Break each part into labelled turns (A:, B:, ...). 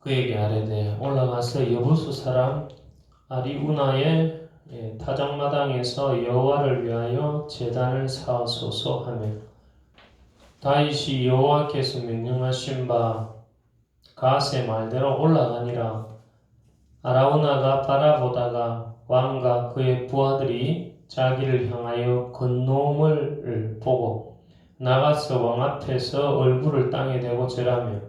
A: 그에게 아뢰되 올라가서 여부수 사람 아리우나의 타작마당에서 여호와를 위하여 제단을 쌓으소서 하며 다윗이 여호와께서 명령하신 바 갓의 말대로 올라가니라. 아라우나가 바라보다가 왕과 그의 부하들이 자기를 향하여 건너옴을 보고 나가서 왕 앞에서 얼굴을 땅에 대고 절하며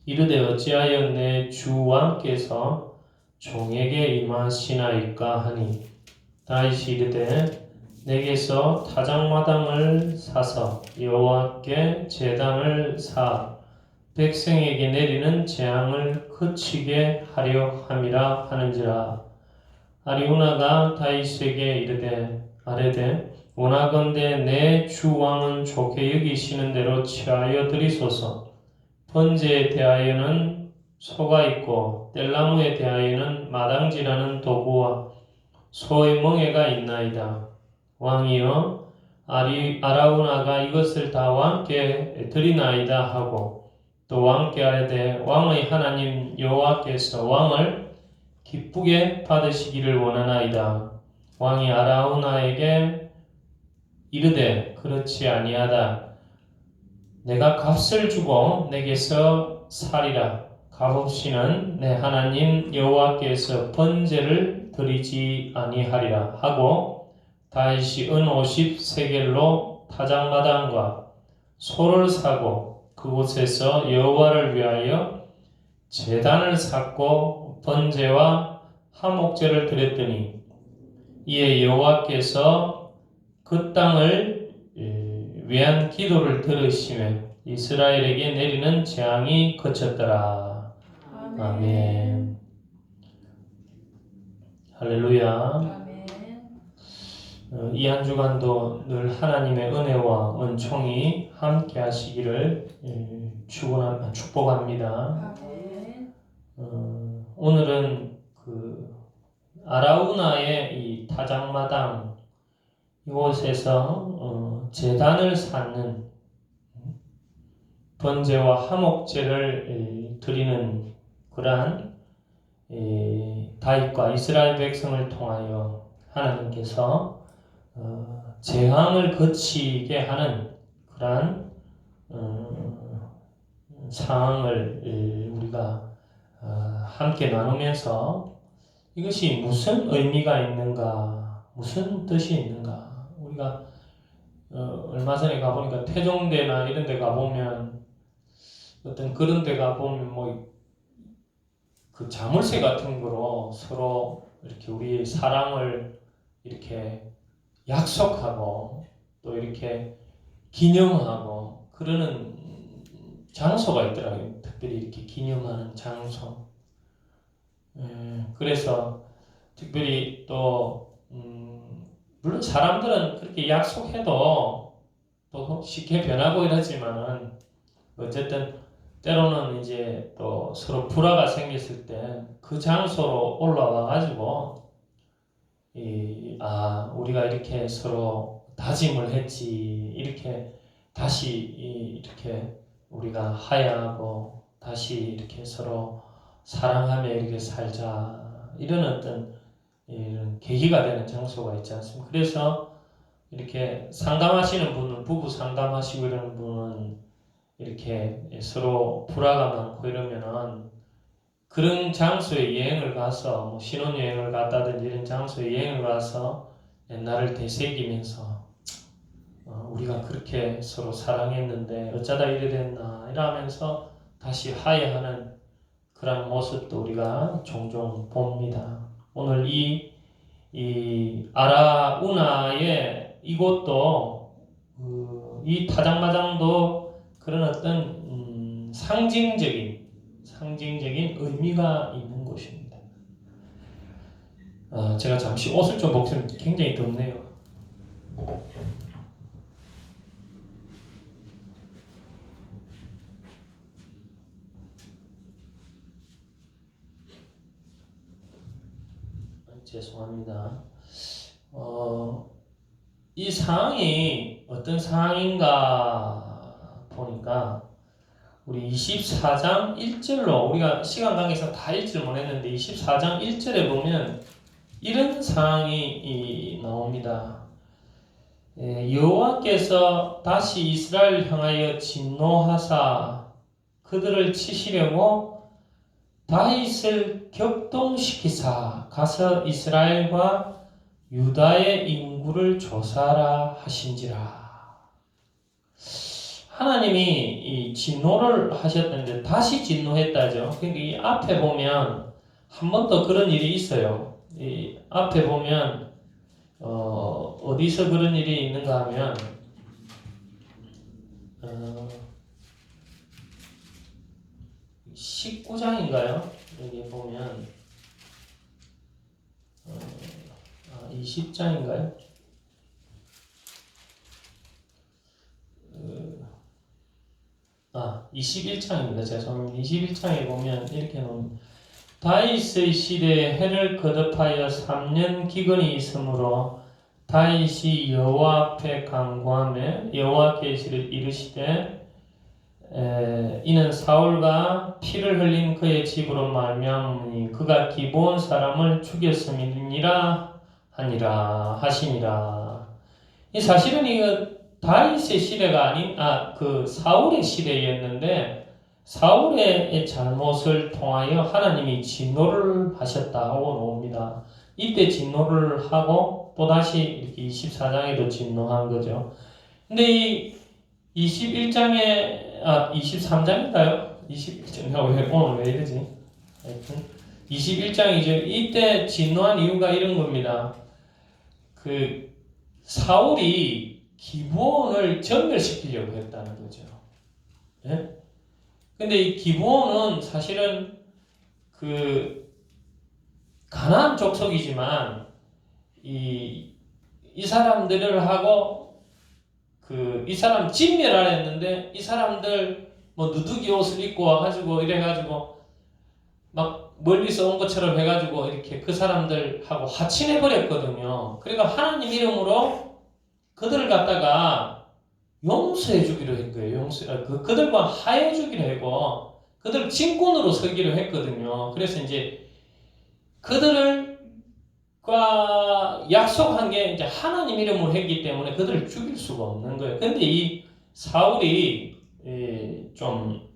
A: 이르되 어찌하여 내 주 왕께서 종에게 임하시나이까 하니 다윗이 이르되 내게서 타작마당을 사서 여호와께 제단을 쌓아 백성에게 내리는 재앙을 그치게 하려 함이라 하는지라. 아리우나가 다윗에게 이르되 아뢰되 원하건대 내 주 왕은 좋게 여기시는 대로 취하여 드리소서. 번제에 대하여는 소가 있고 뗄나무에 대하여는 마당지라는 도구와 소의 멍에가 있나이다. 왕이여 아라우나가 이것을 다 왕께 드리나이다 하고 또 왕께 아뢰되 왕의 하나님 여호와께서 왕을 기쁘게 받으시기를 원하나이다. 왕이 아라우나에게 이르되 그렇지 아니하다. 내가 값을 주고 내게서 살이라. 값없이는 내 하나님 여호와께서 번제를 드리지 아니하리라 하고 다윗이 은 50세겔로 타작마당과 소를 사고 그곳에서 여호와를 위하여 제단을 쌓고 번제와 화목제를 드렸더니 이에 여호와께서 그 땅을 위한 기도를 들으시며 이스라엘에게 내리는 재앙이 그쳤더라. 아멘. 할렐루야.
B: 아멘.
A: 이 한 주간도 늘 하나님의 은혜와 은총이 함께 하시기를 축복합니다.
B: 아멘.
A: 오늘은 아라우나의 이 타작마당 이곳에서 제단을 쌓는 번제와 화목제를 드리는 그러한 다윗과 이스라엘 백성을 통하여 하나님께서 재앙을 거치게 하는 그러한 상황을 우리가 함께 나누면서 이것이 무슨 의미가 있는가, 무슨 뜻이 있는가. 우리가 얼마 전에 가보니까 태종대나 이런 데 가보면 어떤 그런 데 가보면 그 자물쇠 같은 거로 서로 이렇게 우리의 사랑을 이렇게 약속하고 또 이렇게 기념하고 그러는 장소가 있더라고요. 특별히 이렇게 기념하는 장소. 그래서 특별히 또 물론 사람들은 그렇게 약속해도 또 쉽게 변하고 이러지만은 어쨌든 때로는 이제 또 서로 불화가 생겼을 때 그 장소로 올라와 가지고 우리가 이렇게 서로 다짐을 했지 이렇게 다시 이렇게 우리가 화해하고 다시 이렇게 서로 사랑하며 이렇게 살자 이런 어떤 이런 계기가 되는 장소가 있지 않습니까? 그래서 이렇게 상담하시는 분은 부부 상담하시고 이러는 분은 이렇게 서로 불화가 많고 이러면은 그런 장소에 여행을 가서 신혼여행을 갔다든지 이런 장소에 여행을 가서 옛날을 되새기면서 우리가 그렇게 서로 사랑했는데 어쩌다 이래 됐나 이러면서 다시 화해하는 그런 모습도 우리가 종종 봅니다. 오늘 이 아라우나의 이곳도 이 타작마당도 그런 어떤 상징적인 의미가 있는 곳입니다. 제가 잠시 옷을 좀 벗으면 굉장히 덥네요. 죄송합니다. 이 상황이 어떤 상황인가 보니까 우리 24장 1절로 우리가 시간 관계상 다 읽지 못했는데 24장 1절에 보면 이런 상황이 나옵니다. 여호와께서 다시 이스라엘 향하여 진노하사 그들을 치시려고 다윗을 격동시키사 가서 이스라엘과 유다의 인구를 조사하라 하신지라. 하나님이 이 진노를 하셨는데 다시 진노했다죠. 그러니까 이 앞에 보면 한 번 더 그런 일이 있어요. 이 앞에 보면 어디서 그런 일이 있는가 하면 19장인가요? 여기 보면 20장인가요? 21장입니다. 죄송합니다. 21장에 보면 이렇게 나옵니다. 다윗의 시대에 해를 거듭하여 3년 기근이 있으므로 다윗이 여호와 앞에 간구하며 여호와께서 이르시되 이는 사울과 피를 흘린 그의 집으로 말미암으니 그가 기브온 사람을 죽였음이니라 하시니라. 이 사실은 이거 다윗의 시대가 아닌 그 사울의 시대였는데 사울의 잘못을 통하여 하나님이 진노를 하셨다고 나옵니다. 이때 진노를 하고 또다시 이렇게 24장에도 진노한 거죠. 근데 이 21장에 23장인가요? 21장 오늘 왜 이러지? 하여튼 21장이죠. 이때 진노한 이유가 이런 겁니다. 그 사울이 기브온을 전멸시키려고 했다는 거죠. 예? 근데 이 기브온은 사실은 그 가나안 족속이지만 이 사람들을 하고 이 사람 진멸하려 했는데 이 사람들 뭐 누더기 옷을 입고 와가지고 이래가지고 막 멀리서 온 것처럼 해가지고 이렇게 그 사람들하고 하친해버렸거든요. 그러니까 하나님 이름으로 그들을 갖다가 용서해 주기로 한 거예요. 그들과 화해 주기로 하고 그들 진군으로 서기로 했거든요. 그래서 이제 그들과 약속한 게 이제 하나님 이름으로 했기 때문에 그들을 죽일 수가 없는 거예요. 근데 이 사울이 좀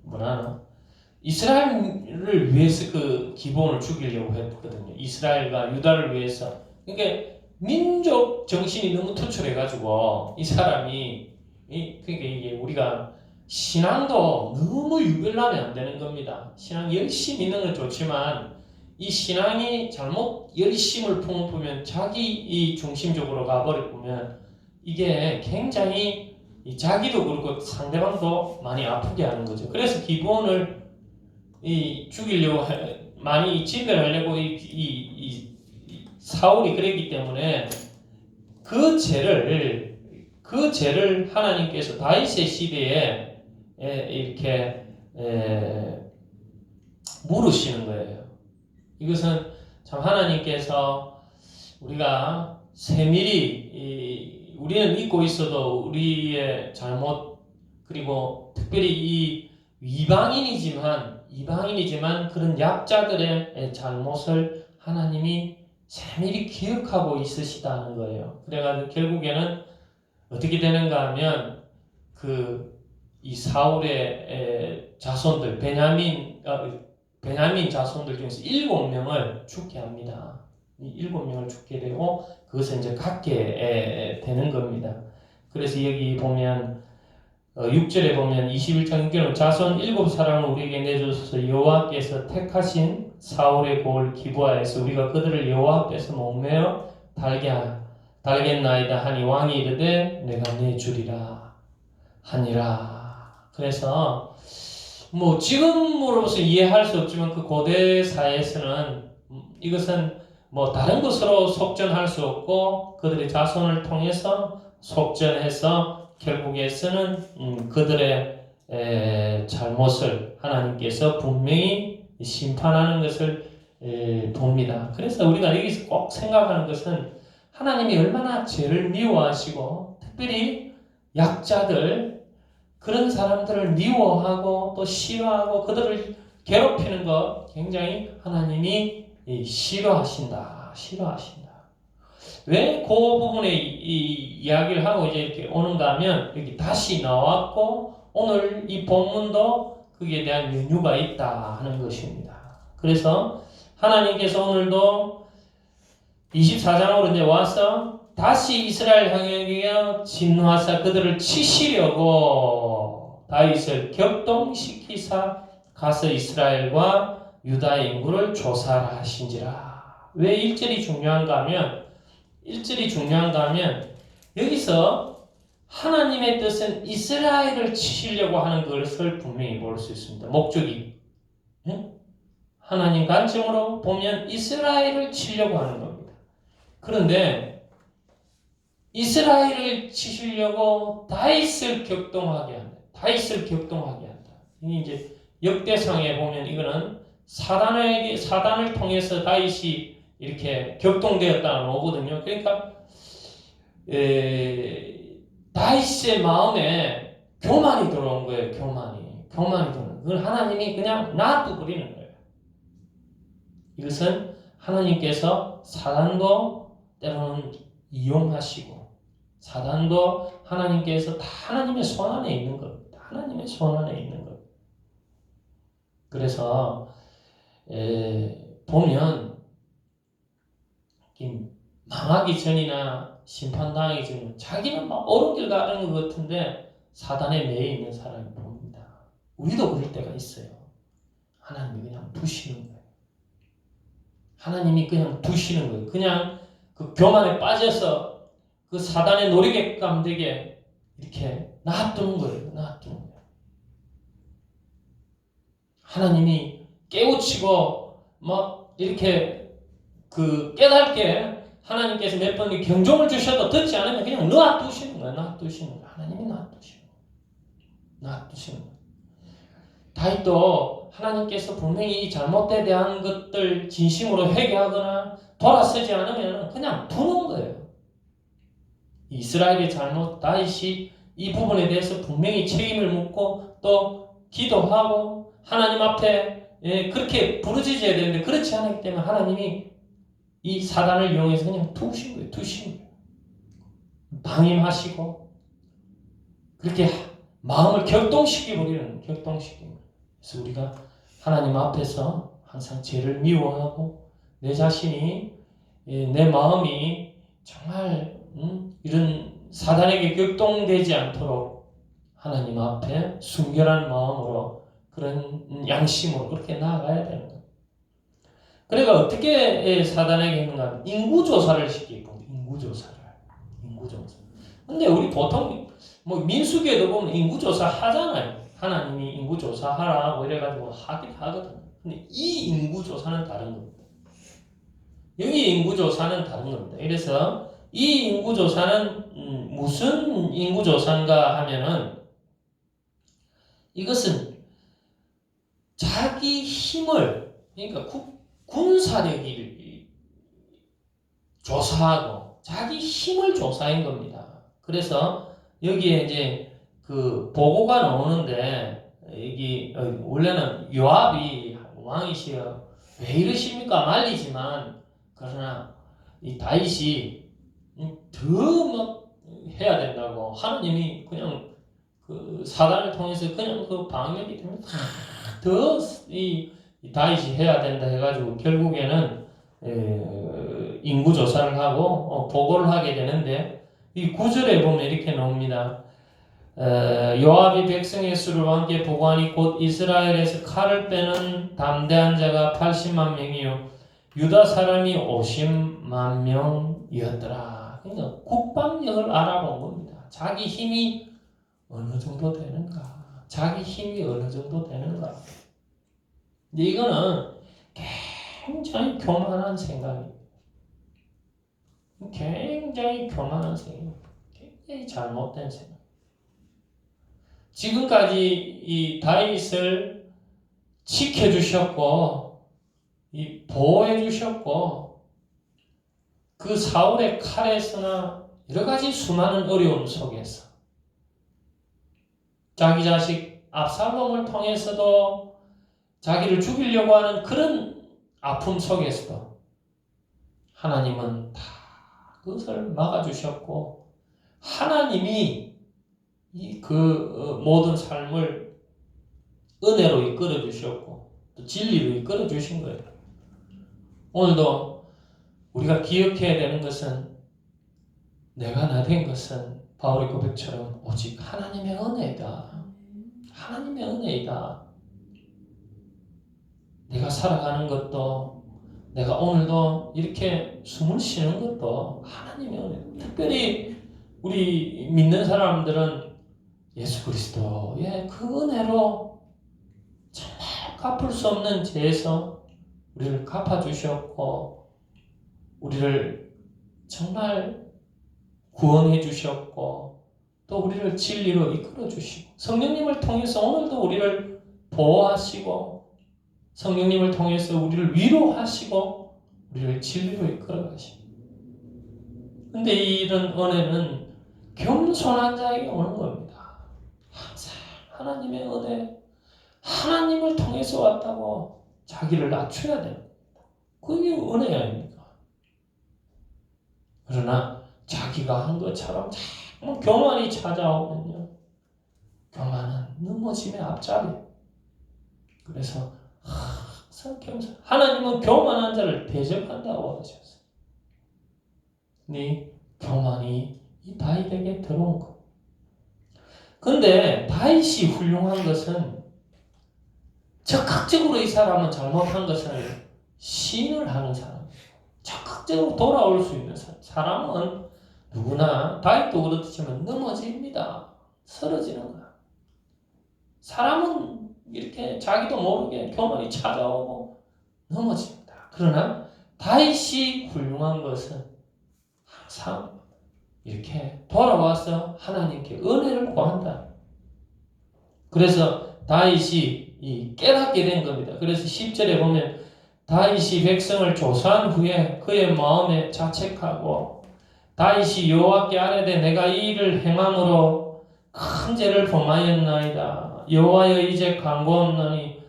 A: 이스라엘을 위해서 그 기브온을 죽이려고 했거든요. 이스라엘과 유다를 위해서. 그러니까 민족 정신이 너무 투철해가지고 이 사람이 그러니까 이게 우리가 신앙도 너무 유별나면 안 되는 겁니다. 신앙 열심히 있는 건 좋지만 이 신앙이 잘못 열심을 품으면 자기 이 중심적으로 가버리면 이게 굉장히 자기도 그렇고 상대방도 많이 아프게 하는 거죠. 그래서 기브온을 죽이려고 많이 진멸하려고 사울이 그랬기 때문에 그 죄를 하나님께서 다윗의 시대에 이렇게 물으시는 거예요. 이것은 참 하나님께서 우리가 세밀히 우리는 믿고 있어도 우리의 잘못 그리고 특별히 이 이방인이지만 그런 약자들의 잘못을 하나님이 세밀히 기억하고 있으시다는 거예요. 그래가지고 결국에는 어떻게 되는가 하면 이 사울의 자손들 베냐민 자손들 중에서 7명을 죽게 합니다. 이 7명을 죽게 되고 그것을 이제 갖게 되는 겁니다. 그래서 여기 보면 6절에 보면 21장 6절은 자손 7사람을 우리에게 내주소서 여호와께서 택하신 사울의 고을 기브아에서 우리가 그들을 여호와 앞에서 목매어 달겠나이다 하니 왕이 이르되 내가 내주리라 하니라. 그래서 뭐 지금으로서 이해할 수 없지만 그 고대 사회에서는 이것은 뭐 다른 것으로 속전할 수 없고 그들의 자손을 통해서 속전해서 결국에서는 그들의 잘못을 하나님께서 분명히 심판하는 것을 봅니다. 그래서 우리가 여기서 꼭 생각하는 것은 하나님이 얼마나 죄를 미워하시고 특별히 약자들 그런 사람들을 미워하고 또 싫어하고 그들을 괴롭히는 것 굉장히 하나님이 싫어하신다. 왜 그 부분에 이 이야기를 하고 이제 이렇게 오는가 하면 여기 다시 나왔고 오늘 이 본문도 거기에 대한 연유가 있다 하는 것입니다. 그래서 하나님께서 오늘도 24장으로 이제 와서 다시 이스라엘 향하여 진노하사 그들을 치시려고 다윗을 격동시키사 가서 이스라엘과 유다의 인구를 조사를 하신지라. 왜 1절이 중요한가 하면 여기서 하나님의 뜻은 이스라엘을 치시려고 하는 것을 분명히 볼 수 있습니다. 목적이 하나님 관점으로 보면 이스라엘을 치려고 하는 겁니다. 그런데 이스라엘을 치시려고 다윗을 격동하게 한다. 이제 역대상에 보면 이거는 사단을 통해서 다윗이 이렇게 격동되었다는 거거든요. 그러니까 다윗의 마음에 교만이 들어온 거예요. 교만이 들어온. 그걸 하나님이 그냥 놔두버리는 거예요. 이것은 하나님께서 사단도 때로는 이용하시고 사단도 하나님께서 다 하나님의 손 안에 있는 겁니다. 그래서 보면 망하기 전이나 심판당하기 전에 자기는 막 옳은 길 가는 것 같은데 사단에 매여 있는 사람이 봅니다. 우리도 그럴 때가 있어요. 하나님이 그냥 두시는 거예요. 그냥 그 교만에 빠져서 그 사단의 놀이개감 되게 이렇게 놔두는 거예요. 하나님이 깨우치고 막 이렇게 그 깨닫게 하나님께서 몇 번 경종을 주셔도 듣지 않으면 그냥 놔두시는 거예요. 하나님이 놔두시는 거예요. 다윗도 하나님께서 분명히 잘못에 대한 것들 진심으로 회개하거나 돌아서지 않으면 그냥 두는 거예요. 이스라엘의 잘못, 다윗이 이 부분에 대해서 분명히 책임을 묻고 또 기도하고 하나님 앞에 그렇게 부르짖어야 되는데 그렇지 않기 때문에 하나님이 이 사단을 이용해서 그냥 두신 거예요. 방임하시고 그렇게 마음을 격동시키는. 그래서 우리가 하나님 앞에서 항상 죄를 미워하고 내 자신이 내 마음이 정말 이런 사단에게 격동되지 않도록 하나님 앞에 순결한 마음으로 그런 양심으로 그렇게 나아가야 되는 거예요. 그러니까 어떻게 사단에게 했는가 하면 인구조사를 시키고 인구조사. 근데 우리 보통 민수기에도 보면 인구조사 하잖아요. 하나님이 인구조사 하라고 이래가지고 하긴 하거든요. 근데 이 인구조사는 다른 겁니다. 여기 인구조사는 다른 겁니다. 그래서 이 인구조사는 무슨 인구조사인가 하면은 이것은 자기 힘을 그러니까 군사력을 조사하고 자기 힘을 조사한 겁니다. 그래서 여기에 이제 그 보고가 나오는데 여기 원래는 요압이 왕이시여 왜 이러십니까 말리지만 그러나 이 다윗이 더 해야 된다고 하나님이 그냥 그 사단을 통해서 그냥 그 방역이 되면 더 이 다윗이 해야 된다 해가지고 결국에는 인구 조사를 하고 보고를 하게 되는데 이 9절에 보면 이렇게 나옵니다. 요압이 백성의 수를 왕께 보고하니 곧 이스라엘에서 칼을 빼는 담대한 자가 80만 명이요 유다 사람이 50만 명이었더라. 그러니까 국방력을 알아본 겁니다. 자기 힘이 어느 정도 되는가. 근데 이거는 굉장히 교만한 생각입니다. 굉장히 잘못된 생각. 지금까지 이 다윗을 지켜주셨고, 보호해주셨고, 그 사울의 칼에서나 여러 가지 수많은 어려움 속에서 자기 자식 압살롬을 통해서도 자기를 죽이려고 하는 그런 아픔 속에서도 하나님은 다 그것을 막아주셨고 하나님이 그 모든 삶을 은혜로 이끌어 주셨고 또 진리로 이끌어 주신 거예요. 오늘도 우리가 기억해야 되는 것은 내가 나 된 것은 바울의 고백처럼 오직 하나님의 은혜이다. 하나님의 은혜이다. 내가 살아가는 것도 내가 오늘도 이렇게 숨을 쉬는 것도 하나님의 은혜. 특별히 우리 믿는 사람들은 예수 그리스도의 그 은혜로 정말 갚을 수 없는 죄에서 우리를 갚아주셨고 우리를 정말 구원해 주셨고 또 우리를 진리로 이끌어 주시고 성령님을 통해서 오늘도 우리를 보호하시고 성령님을 통해서 우리를 위로하시고 우리를 진리로 이끌어 가시고 근데 이런 은혜는 겸손한 자에게 오는 겁니다. 항상 하나님의 은혜 하나님을 통해서 왔다고 자기를 낮춰야 됩니다. 그게 은혜 아닙니까? 그러나 자기가 한 것처럼 자꾸 교만이 찾아오면요. 교만은 넘어짐의 앞자리. 그래서 항상 겸손. 하나님은 교만한 자를 대적한다고 하셨어요. 네 교만이 이 다윗에게 들어온 것. 근데 다윗이 훌륭한 것은 적극적으로 이 사람은 잘못한 것을 시인을 하는 사람. 적극적으로 돌아올 수 있는 사람. 사람은 누구나 다윗도 그렇지만 넘어집니다. 쓰러지는 거야. 사람은 이렇게 자기도 모르게 교만이 찾아오고 넘어집니다. 그러나 다윗이 훌륭한 것은 항상 이렇게 돌아와서 하나님께 은혜를 구한다. 그래서 다윗이 깨닫게 된 겁니다. 그래서 10절에 보면 다윗이 백성을 조사한 후에 그의 마음에 자책하고 다윗이 여호와께 아뢰되 내가 이 일을 행함으로 큰 죄를 범하였나이다. 여호와여 이제 간구하노니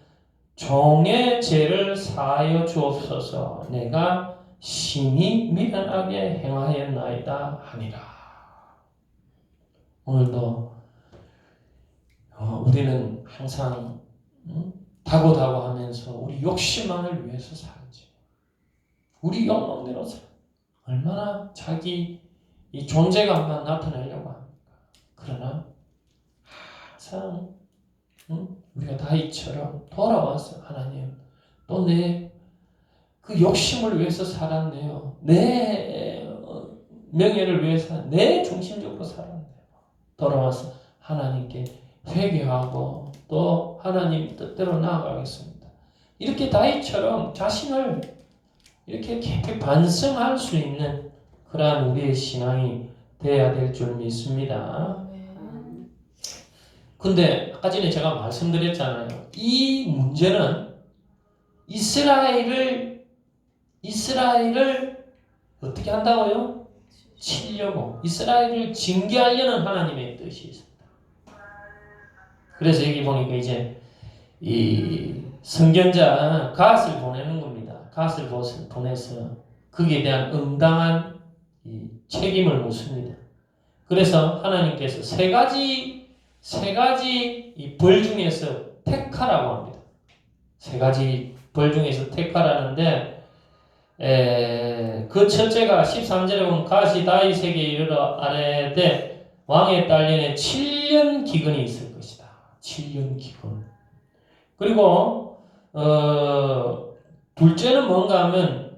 A: 종의 죄를 사하여 주옵소서. 내가 심히 미련하게 행하였나이다 하니라. 오늘도 우리는 항상 다고다고 하면서 우리 욕심만을 위해서 살지. 우리 욕망대로 살. 얼마나 자기 이 존재감만 나타내려고 합니까? 그러나 항상 우리가 다윗처럼 돌아와서 하나님 또 내 그 욕심을 위해서 살았네요. 내 명예를 위해서 내 중심적으로 살았네요. 돌아와서 하나님께 회개하고 또 하나님 뜻대로 나아가겠습니다. 이렇게 다윗처럼 자신을 이렇게 깊이 반성할 수 있는 그러한 우리의 신앙이 되어야 될 줄 믿습니다. 근데 아까 전에 제가 말씀드렸잖아요. 이 문제는 이스라엘을 어떻게 한다고요? 치려고. 이스라엘을 징계하려는 하나님의 뜻이 있습니다. 그래서 여기 보니까 이제 이 선견자 갓을 보내는 겁니다. 갓을 보내서 거기에 대한 응당한 이 책임을 묻습니다. 그래서 하나님께서 세 가지 이 벌 중에서 택하라고 합니다. 세 가지 벌 중에서 택하라는데 그 첫째가 13절에 보면 갓이 다윗에게 이르러 아뢰되 왕의 딸년에 7년 기근이 있을 것이다. 7년 기근. 그리고 둘째는 뭔가 하면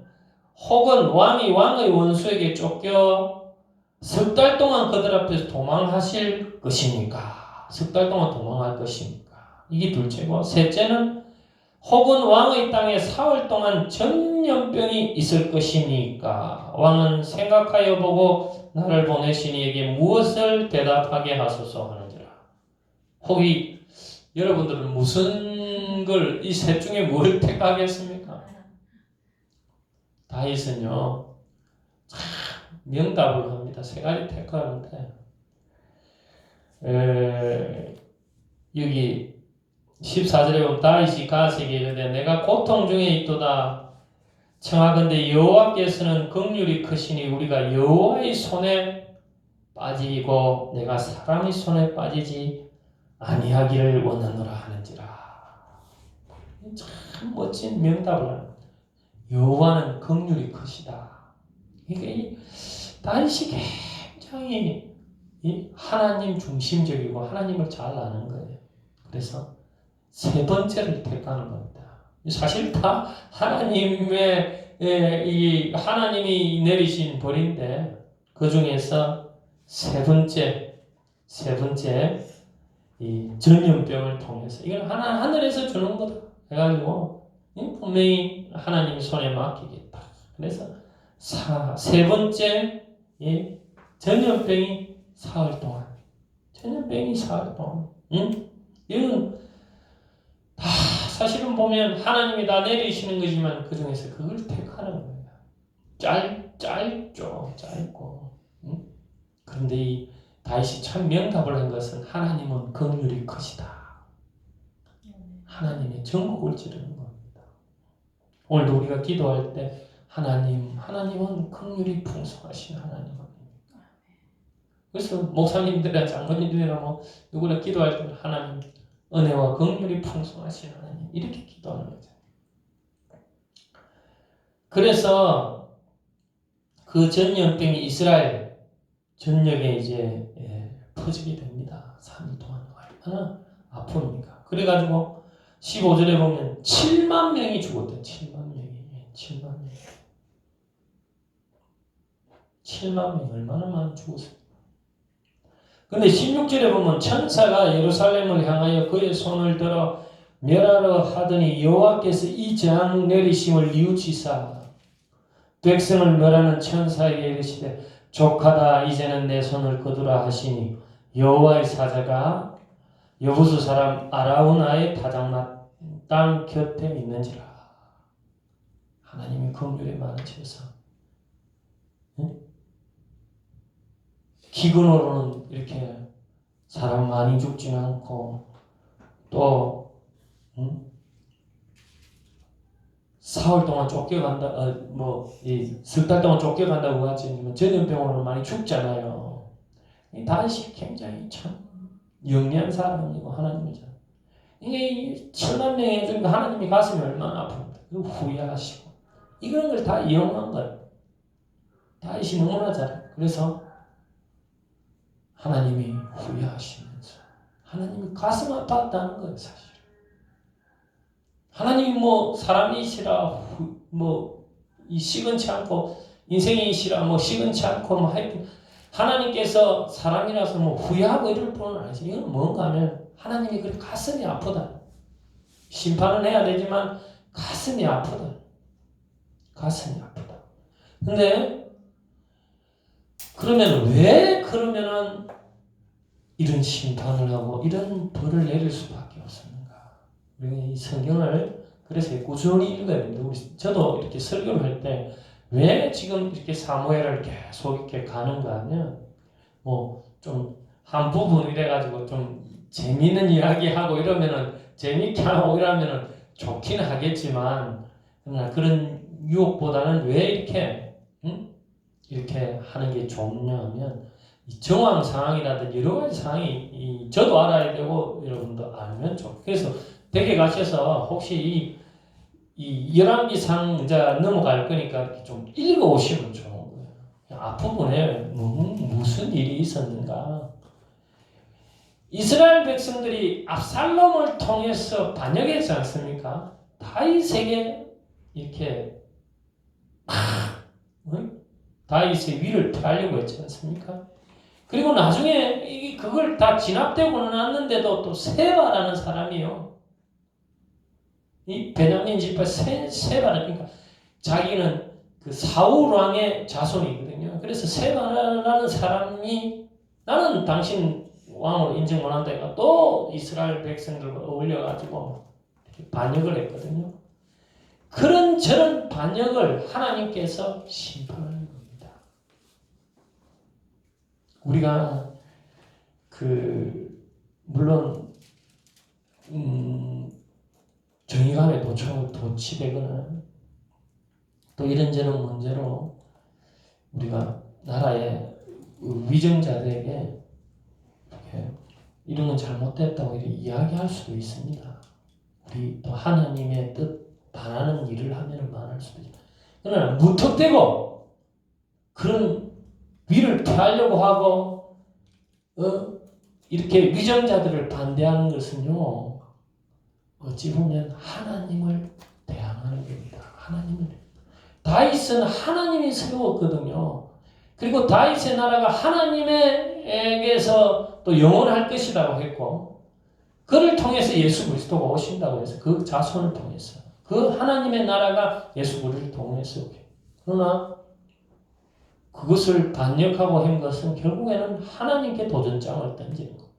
A: 혹은 왕이 왕의 원수에게 쫓겨 석 달 동안 그들 앞에서 도망하실 것입니까? 석 달 동안 도망할 것입니까? 이게 둘째고 셋째는 혹은 왕의 땅에 사흘 동안 전염병이 있을 것이니까 왕은 생각하여 보고 나를 보내시니 에게 무엇을 대답하게 하소서 하는지라. 혹이 여러분들은 무슨 걸 이 셋 중에 뭘 택하겠습니까? 다윗은요 명답을 합니다. 세 가지 택하는데 여기 14절에 보면 다윗이 갓에게 이르되 내가 고통 중에 있도다. 청하건대 여호와께서는 긍휼이 크시니 우리가 여호와의 손에 빠지고 내가 사람의 손에 빠지지 아니하기를 원하노라 하는지라. 참 멋진 명답을 합니다. 여호와는 긍휼이 크시다. 이게 다윗이 굉장히 하나님 중심적이고 하나님을 잘 아는 거예요. 그래서 세 번째를 택하는 겁니다. 사실 다 하나님의 하나님이 내리신 벌인데 그 중에서 세 번째 이 전염병을 통해서 이건 하늘에서 주는 거다 해가지고 분명히 하나님 손에 맡기겠다. 그래서 세 번째 전염병이 사흘 동안 이건 다 사실은 보면 하나님이 다 내리시는 거지만 그 중에서 그걸 택하는 거예요. 짧고 그런데 이 다윗이 참 명답을 한 것은 하나님은 긍휼이 크시다. 하나님의 전국을 찌르는 겁니다. 오늘도 우리가 기도할 때 하나님은 긍휼이 풍성하신 하나님입니다. 그래서 목사님들이나 장로님들이나 누구나 기도할 때 하나님 은혜와 긍휼이 풍성하신 하나님 이렇게 기도하는 거죠. 그래서 그 전염병이 이스라엘 전역에 이제 퍼지게 됩니다. 3일 동안 얼마나 아픕니까? 그래가지고 15절에 보면 7만 명이 죽었대요. 7만 명 얼마나 많이 죽었어요. 근데 16절에 보면 천사가 예루살렘을 향하여 그의 손을 들어 멸하러 하더니 여호와께서 이 재앙 내리심을 뉘우치사 백성을 멸하는 천사에게 이르시되 족하다 이제는 내 손을 거두라 하시니 여호와의 사자가 여부수 사람 아라우나의 타작마 땅 곁에 있는지라. 하나님이 긍휼에 많으셔서 기근으로는 이렇게 사람 많이 죽지는 않고 또 사흘 동안 쫓겨간다, 석 달 동안 쫓겨간다고 하지, 전염병으로 많이 죽잖아요. 다윗이 굉장히 참 영리한 사람이고 하나님이죠. 이게 7만 명이 죽으니까 하나님이 가슴이 얼마나 아픕니까? 후회하시고 이런 걸 다 이용한 거예요. 다윗이 너무나 잘해. 그래서 하나님이 후회하시면서 하나님이 가슴 아팠다는 거예요, 사실. 하나님이 사람이시라 이 시건치 않고 인생이시라 시건치 않고 하여튼 하나님께서 사람이라서 후회하고 이럴 뿐은 아니지. 이건 뭔가 하면 하나님이 그 가슴이 아프다. 심판은 해야 되지만 가슴이 아프다. 가슴이 아프다. 근데 그러면은 이런 심판을 하고 이런 벌을 내릴 수밖에 없습니까? 우리가 이 성경을 그래서 꾸준히 읽어야 됩니다. 저도 이렇게 설교를 할 때 왜 지금 이렇게 사무엘을 계속 이렇게 가는가 하면 좀 한 부분 이래가지고 좀 재미있는 이야기하고 이러면은 재밌게 하고 이러면은 좋긴 하겠지만 그런 유혹보다는 왜 이렇게 하는 게 좋냐면 이 정황 상황이라든지 여러 가지 상황이 저도 알아야 되고 여러분도 알면 좋고 그래서 댁에 가셔서 혹시 이 열왕기상 넘어갈 거니까 이렇게 좀 읽어오시면 좋은 거예요. 앞부분에 무슨 일이 있었는가. 이스라엘 백성들이 압살롬을 통해서 반역했지 않습니까? 다윗에게 이렇게 다윗의 위를 펴려고 했지 않습니까? 그리고 나중에 그걸 다 진압되고는 났는데도 또 세바라는 사람이요. 이 베냐민 지파 세바는 그러니까 자기는 그 사울 왕의 자손이거든요. 그래서 세바라는 사람이 나는 당신 왕으로 인정 못한다 해가 또 이스라엘 백성들과 어울려가지고 반역을 했거든요. 그런 저런 반역을 하나님께서 심판하는 겁니다. 우리가 물론 정의감에 도취되거나 또 이런저런 문제로 우리가 나라의 위정자들에게 이렇게 이런 건 잘못됐다고 이렇게 이야기할 수도 있습니다. 우리 또 하나님의 뜻 반하는 일을 하면 말할 수도 있습니다. 그러나 무턱대고 그런 위를 피하려고 하고 이렇게 위정자들을 반대하는 것은요, 어찌 보면 하나님을 대항하는 겁니다. 하나님을. 다윗은 하나님이 세웠거든요. 그리고 다윗의 나라가 하나님에게서 또 영원할 것이라고 했고, 그를 통해서 예수 그리스도가 오신다고 해서 그 자손을 통해서 그 하나님의 나라가 예수 그리스도를 통해서 오게. 그러나 그것을 반역하고 한 것은 결국에는 하나님께 도전장을 던지는 겁니다.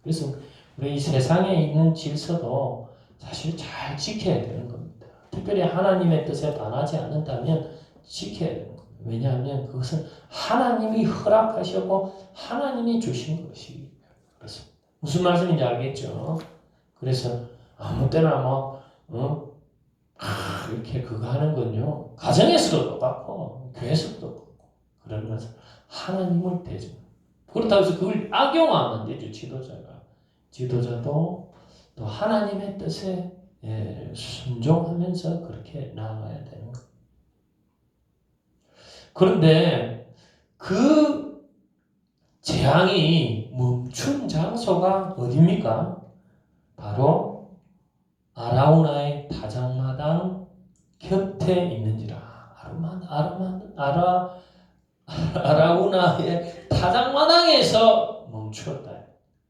A: 그래서 우리 이 세상에 있는 질서도 사실 잘 지켜야 되는 겁니다. 특별히 하나님의 뜻에 반하지 않는다면 지켜야 되는 겁니다. 왜냐하면 그것은 하나님이 허락하셨고 하나님이 주신 것이 그렇습니다. 무슨 말씀인지 알겠죠? 그래서 아무 때나 이렇게 그거 하는 건요, 가정에서도 똑같고 교회에서도 똑같고 그런 것은 하나님을 대죠. 그렇다고 해서 그걸 악용하면 안 되죠. 지도자도 또 하나님의 뜻에 순종하면서 그렇게 나아가야 되는 거예요. 그런데 그 재앙이 멈춘 장소가 어디입니까? 바로 아라우나의 타작마당 곁에 있는지라. 아라우나의 타작마당에서 멈추었다.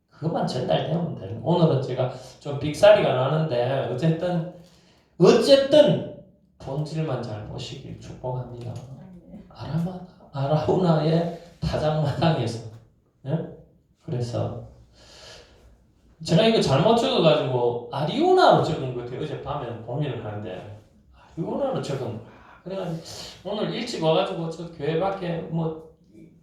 A: 그것만 전달되면 되는. 오늘은 제가 좀 빅사리가 나는데 어쨌든 본질만 잘 보시길 축복합니다. 아라우나의 타작마당에서. 예? 그래서 제가 이거 잘못 적어가지고 아리우나로 적은 것 같아요. 어제 밤에 고민을 하는데 아리우나로 적은 거야. 그래가지고 오늘 일찍 와가지고 저 교회 밖에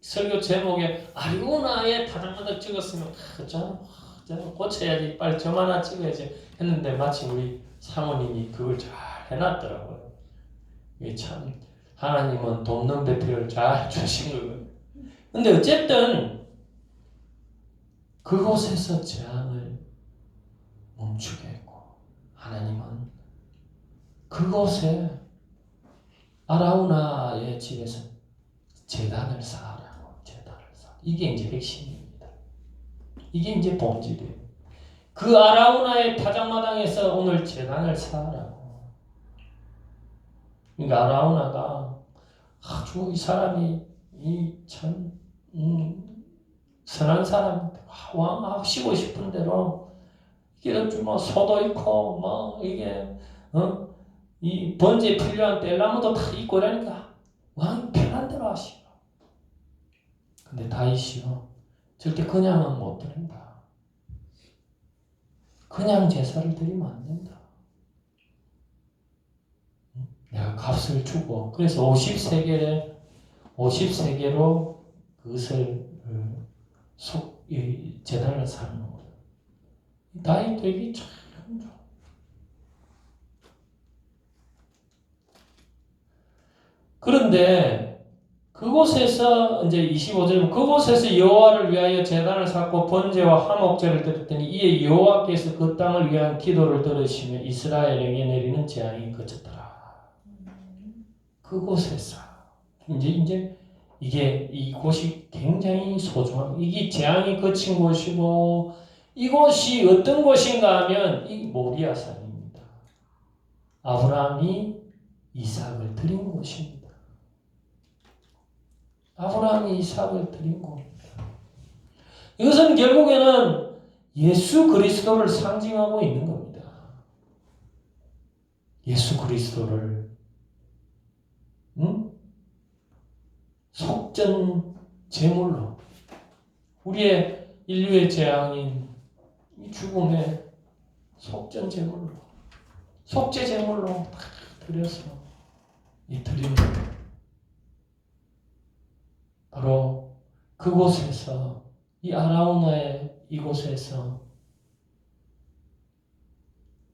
A: 설교 제목에 아리우나의 타작마당 찍었으면 저는 고쳐야지, 빨리 점 하나 찍어야지 했는데 마침 우리 사모님이 그걸 잘 해놨더라고요. 이게 참 하나님은 돕는 배필을 잘 주신 거거든요. 근데 어쨌든 그곳에서 재앙을 멈추게 했고, 하나님은 그곳에 아라우나의 집에서 제단을 쌓으라고. 이게 이제 핵심입니다. 이게 이제 본질이에요. 그 아라우나의 타작마당에서 오늘 제단을 쌓으라고. 그러니까 아라우나가 아주 이 사람이 참 선한 사람인데 왕하시고 싶은 대로 이게 소도 있고 이게 이 번제에 필요한 뗄나무도 다 있고 이러니까 왕이 편한 대로 하시고. 근데 다윗이요, 절대 그냥은 못 드린다. 그냥 제사를 드리면 안 된다. 내가 값을 주고, 그래서 50세계로 그것을 제단을 쌓는 거예요. 다윗 되기 참 좋아. 그런데 그곳에서 이제 25절, 그곳에서 여호와를 위하여 제단을 쌓고 번제와 화목제를 드렸더니 이에 여호와께서 그 땅을 위한 기도를 들으시며 이스라엘에게 내리는 재앙이 그쳤더라. 그곳에서 이제 이곳이 굉장히 소중한, 이게 재앙이 그친 곳이고, 이곳이 어떤 곳인가 하면 이 모리아산입니다. 아브라함이 이삭을 드린 곳입니다. 아브라함이 이삭을 드린 겁니다. 이것은 결국에는 예수 그리스도를 상징하고 있는 겁니다. 예수 그리스도를 속전 제물로, 우리의 인류의 재앙인 이 죽음의 속전 제물로, 속죄 제물로 드려서 드리는 겁니다. 바로 그곳에서, 이 아라우나의 이곳에서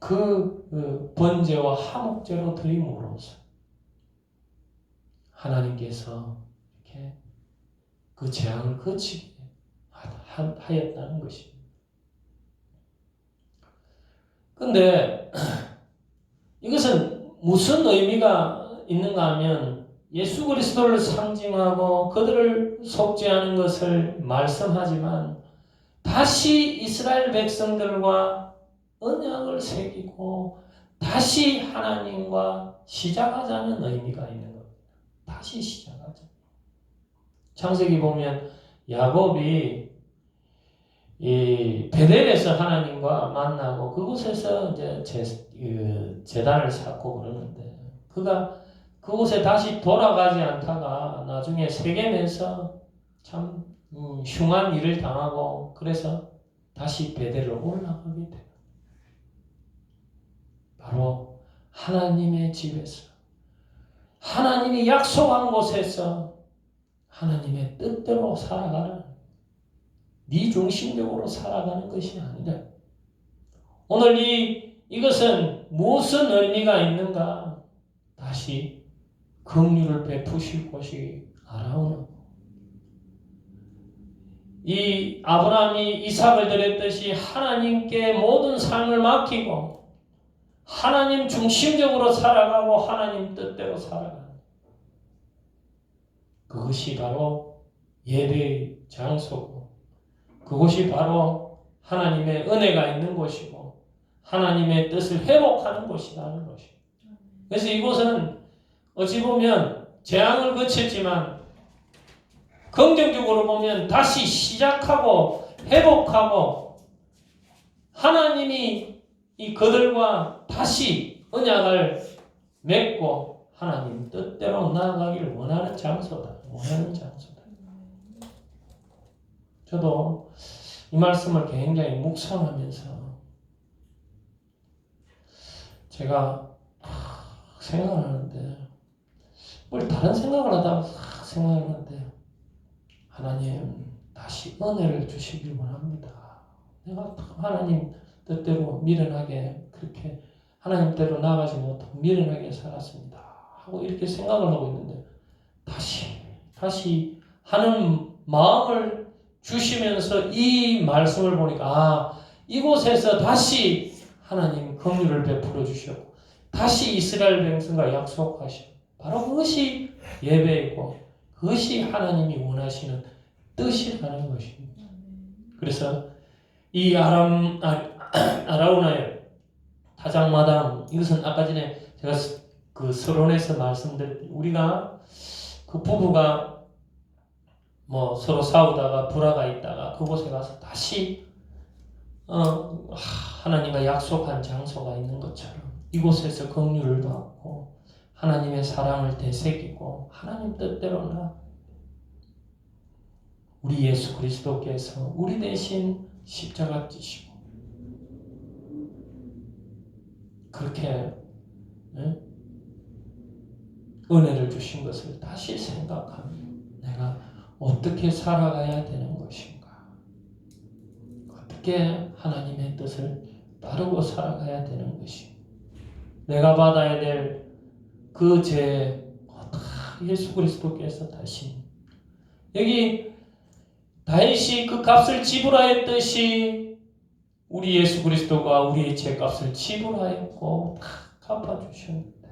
A: 그 번제와 화목제로 드림으로써 하나님께서 이렇게 그 재앙을 거치게 하였다는 것입니다. 근데 이것은 무슨 의미가 있는가 하면 예수 그리스도를 상징하고 그들을 속죄하는 것을 말씀하지만 다시 이스라엘 백성들과 언약을 새기고 다시 하나님과 시작하자는 의미가 있는 겁니다. 다시 시작하자. 창세기 보면 야곱이 이 베델에서 하나님과 만나고 그곳에서 이제 제단을 쌓고 그러는데 그가 그곳에 다시 돌아가지 않다가 나중에 세겜에서 참 흉한 일을 당하고 그래서 다시 베델로 올라가게 돼요. 바로 하나님의 집에서 하나님이 약속한 곳에서 하나님의 뜻대로 살아가는 네 중심적으로 살아가는 것이 아니라 오늘 이것은 무슨 의미가 있는가? 다시 긍휼을 베푸실 곳이 알아오는 이 아브라함이 이삭을 드렸듯이 하나님께 모든 삶을 맡기고 하나님 중심적으로 살아가고 하나님 뜻대로 살아가는 그것이 바로 예배의 장소고 그것이 바로 하나님의 은혜가 있는 곳이고 하나님의 뜻을 회복하는 곳이라는 것입니다. 그래서 이곳은 어찌 보면 재앙을 거쳤지만 긍정적으로 보면 다시 시작하고 회복하고 하나님이 이 그들과 다시 언약을 맺고 하나님 뜻대로 나아가기를 원하는 장소다. 원하는 장소다. 저도 이 말씀을 굉장히 묵상하면서 제가 생각을 하는데 뭘 다른 생각을 하다가 생각을 하는데 하나님 다시 은혜를 주시길 원합니다. 내가 하나님 뜻대로 미련하게 그렇게 하나님 뜻대로 나아가지 못하고 미련하게 살았습니다. 하고 이렇게 생각을 하고 있는데 다시 하는 마음을 주시면서 이 말씀을 보니까 이곳에서 다시 하나님 긍휼을 베풀어 주셨고 다시 이스라엘 백성과 약속하시고 바로 그것이 예배이고 그것이 하나님이 원하시는 뜻이라는 것입니다. 그래서 이 아라우나의 타작마당 이것은 아까 전에 제가 그 서론에서 말씀드렸듯이 우리가 그 부부가 뭐 서로 싸우다가 불화가 있다가 그곳에 가서 다시 하나님과 약속한 장소가 있는 것처럼 이곳에서 긍휼을 받고 하나님의 사랑을 되새기고 하나님 뜻대로 우리 예수 그리스도께서 우리 대신 십자가 지시고 그렇게 은혜를 주신 것을 다시 생각하며 내가 어떻게 살아가야 되는 것인가? 어떻게 하나님의 뜻을 따르고 살아가야 되는 것인가? 내가 받아야 될 그 죄, 예수 그리스도께서 다시 여기 다윗이 그 값을 지불하였듯이 우리 예수 그리스도가 우리의 죄값을 지불하였고 다 갚아주셨는데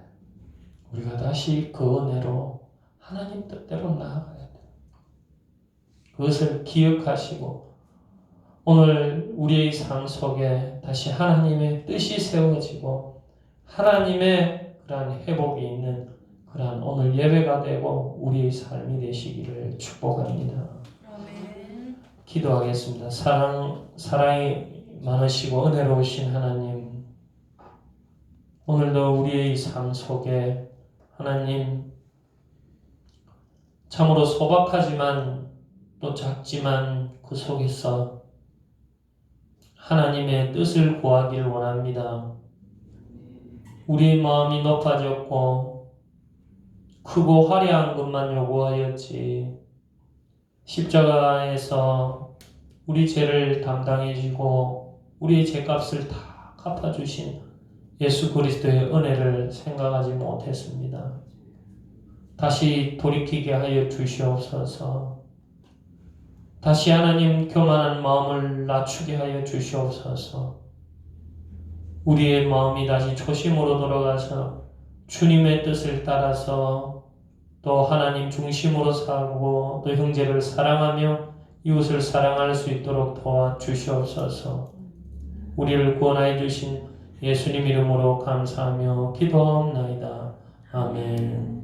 A: 우리가 다시 그 은혜로 하나님 뜻대로 나아가야 돼요. 그것을 기억하시고 오늘 우리의 삶 속에 다시 하나님의 뜻이 세워지고 하나님의 그러한 회복이 있는 그러한 오늘 예배가 되고 우리의 삶이 되시기를 축복합니다.
B: 아멘.
A: 기도하겠습니다. 사랑이 많으시고 은혜로우신 하나님, 오늘도 우리의 삶 속에 하나님 참으로 소박하지만 또 작지만 그 속에서 하나님의 뜻을 구하기를 원합니다. 우리의 마음이 높아졌고 크고 화려한 것만 요구하였지 십자가에서 우리 죄를 담당해 주고 우리의 죄값을 다 갚아주신 예수 그리스도의 은혜를 생각하지 못했습니다. 다시 돌이키게 하여 주시옵소서. 다시 하나님 교만한 마음을 낮추게 하여 주시옵소서. 우리의 마음이 다시 초심으로 돌아가서 주님의 뜻을 따라서 또 하나님 중심으로 살고 또 형제를 사랑하며 이웃을 사랑할 수 있도록 도와주시옵소서. 우리를 구원하여 주신 예수님 이름으로 감사하며 기도하옵나이다. 아멘.